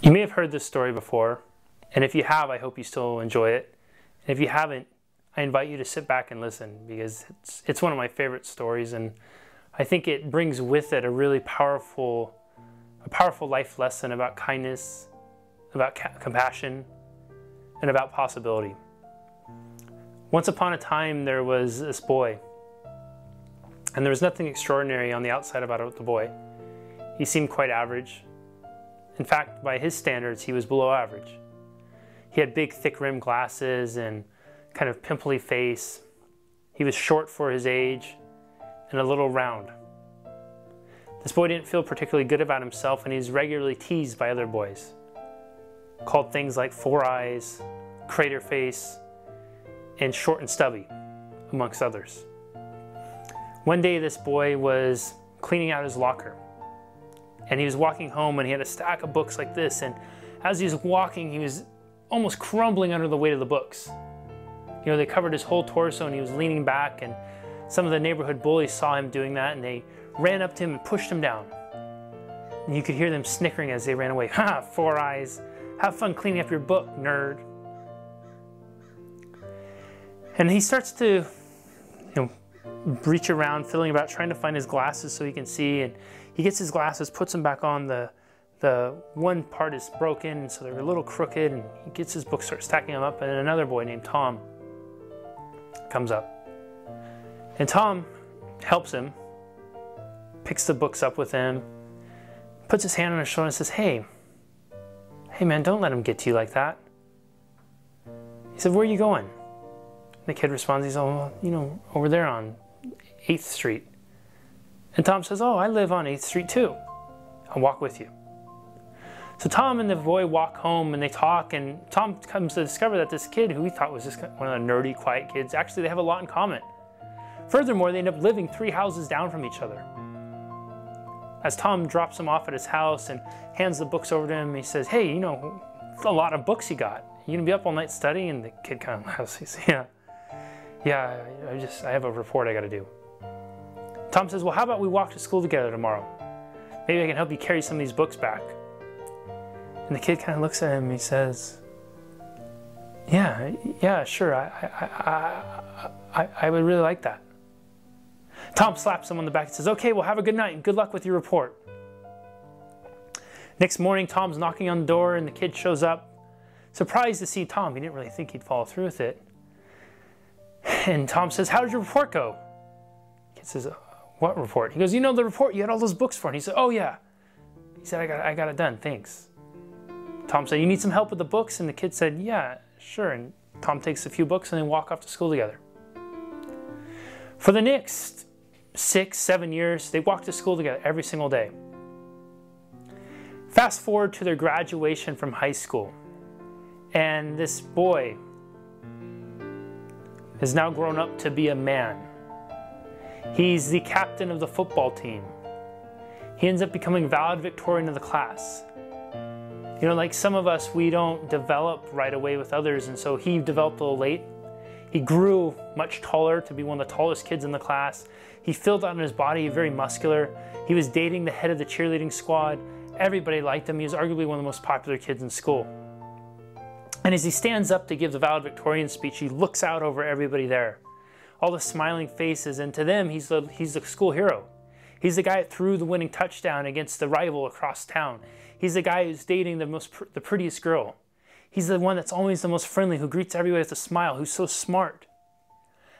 You may have heard this story before, and if you have, I hope you still enjoy it. And if you haven't, I invite you to sit back and listen, because it's one of my favorite stories, and I think it brings with it a really powerful life lesson about kindness, about compassion, and about possibility. Once upon a time, there was this boy, and there was nothing extraordinary on the outside about the boy. He seemed quite average. In fact, by his standards, he was below average. He had big, thick-rimmed glasses and kind of pimply face. He was short for his age and a little round. This boy didn't feel particularly good about himself, and he was regularly teased by other boys, called things like four eyes, crater face, and short and stubby, amongst others. One day, this boy was cleaning out his locker, and he was walking home, and he had a stack of books like this, and as he was walking, he was almost crumbling under the weight of the books. You know, they covered his whole torso, and he was leaning back, and some of the neighborhood bullies saw him doing that, and they ran up to him and pushed him down. And you could hear them snickering as they ran away. Ha, four eyes, have fun cleaning up your book, nerd. And he starts to, reach around, feeling about, trying to find his glasses so he can see, and he gets his glasses, puts them back on. The one part is broken, and so they're a little crooked, and he gets his books, starts stacking them up, and then another boy named Tom comes up. And Tom helps him, picks the books up with him, puts his hand on his shoulder and says, hey man, don't let him get to you like that. He said, where are you going? And the kid responds, he's all, well, over there on 8th Street. And Tom says, oh, I live on 8th Street too. I'll walk with you. So Tom and the boy walk home, and they talk, and Tom comes to discover that this kid, who he thought was just one of the nerdy, quiet kids, actually they have a lot in common. Furthermore, they end up living 3 houses down from each other. As Tom drops him off at his house and hands the books over to him, he says, hey, a lot of books you got. You gonna be up all night studying? And the kid kind of laughs. He says, yeah, I have a report I gotta do. Tom says, well, how about we walk to school together tomorrow? Maybe I can help you carry some of these books back. And the kid kind of looks at him and he says, yeah, sure, I would really like that. Tom slaps him on the back and says, okay, well, have a good night and good luck with your report. Next morning, Tom's knocking on the door, and the kid shows up, surprised to see Tom. He didn't really think he'd follow through with it. And Tom says, how did your report go? The kid says, what report? He goes, the report you had all those books for. And he said, oh yeah. He said, I got it done, thanks. Tom said, you need some help with the books? And the kid said, yeah, sure. And Tom takes a few books and they walk off to school together. For the next 6-7 years, they walk to school together every single day. Fast forward to their graduation from high school, and this boy has now grown up to be a man. He's the captain of the football team. He ends up becoming valedictorian of the class. Like some of us, we don't develop right away with others, and so he developed a little late. He grew much taller to be one of the tallest kids in the class. He filled out in his body, very muscular. He was dating the head of the cheerleading squad. Everybody liked him. He was arguably one of the most popular kids in school. And as he stands up to give the valedictorian speech, he looks out over everybody there. All the smiling faces, and to them, he's the school hero. He's the guy that threw the winning touchdown against the rival across town. He's the guy who's dating the prettiest girl. He's the one that's always the most friendly, who greets everybody with a smile, who's so smart.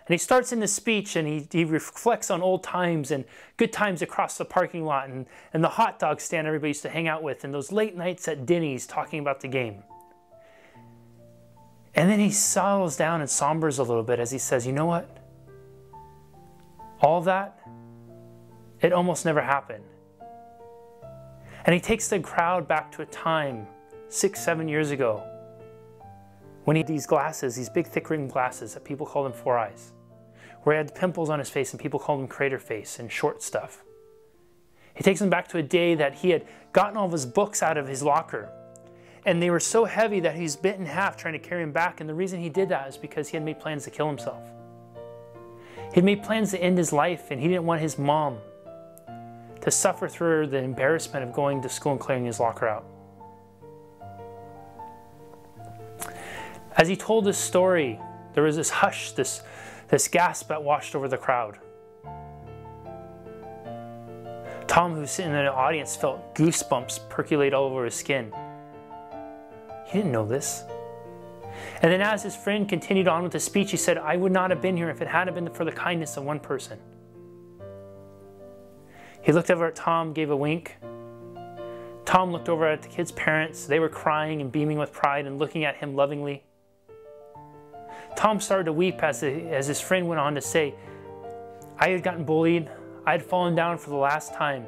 And he starts in his speech, and he reflects on old times and good times across the parking lot, and the hot dog stand everybody used to hang out with, and those late nights at Denny's talking about the game. And then he settles down and sombers a little bit as he says, you know what? All that, it almost never happened. And he takes the crowd back to a time 6-7 years ago when he had these glasses, these big thick-rimmed glasses that people called him four eyes, where he had pimples on his face and people called him crater face and short stuff. He takes him back to a day that he had gotten all of his books out of his locker, and they were so heavy that he's bit in half trying to carry him back, and the reason he did that is because he had made plans to kill himself. He'd made plans to end his life, and he didn't want his mom to suffer through the embarrassment of going to school and clearing his locker out. As he told his story, there was this hush, this gasp that washed over the crowd. Tom, who was sitting in the audience, felt goosebumps percolate all over his skin. He didn't know this. And then as his friend continued on with his speech, he said, "I would not have been here if it hadn't been for the kindness of one person." He looked over at Tom, gave a wink. Tom looked over at the kids' parents. They were crying and beaming with pride and looking at him lovingly. Tom started to weep as his friend went on to say, "I had gotten bullied. I had fallen down for the last time.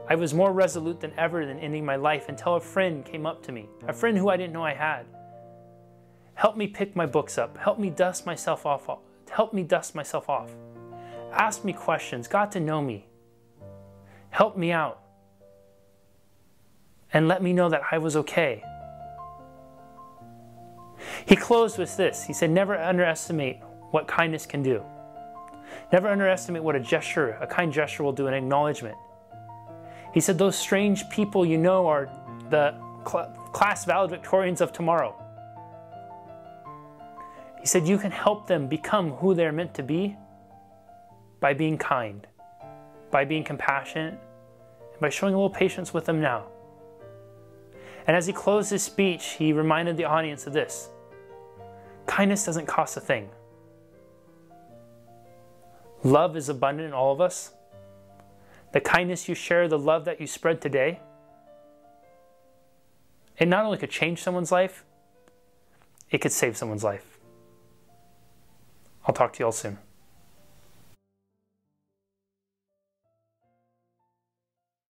I was more resolute than ever in ending my life until a friend came up to me, a friend who I didn't know I had. Help me pick my books up. Help me dust myself off. Asked me questions, got to know me. Helped me out. And let me know that I was okay." He closed with this. He said, "Never underestimate what kindness can do. Never underestimate what a kind gesture will do, an acknowledgement." He said, "Those strange people you know are the class valedictorians of tomorrow." He said, "You can help them become who they're meant to be by being kind, by being compassionate, and by showing a little patience with them now." And as he closed his speech, he reminded the audience of this: kindness doesn't cost a thing. Love is abundant in all of us. The kindness you share, the love that you spread today, it not only could change someone's life, it could save someone's life. I'll talk to you all soon.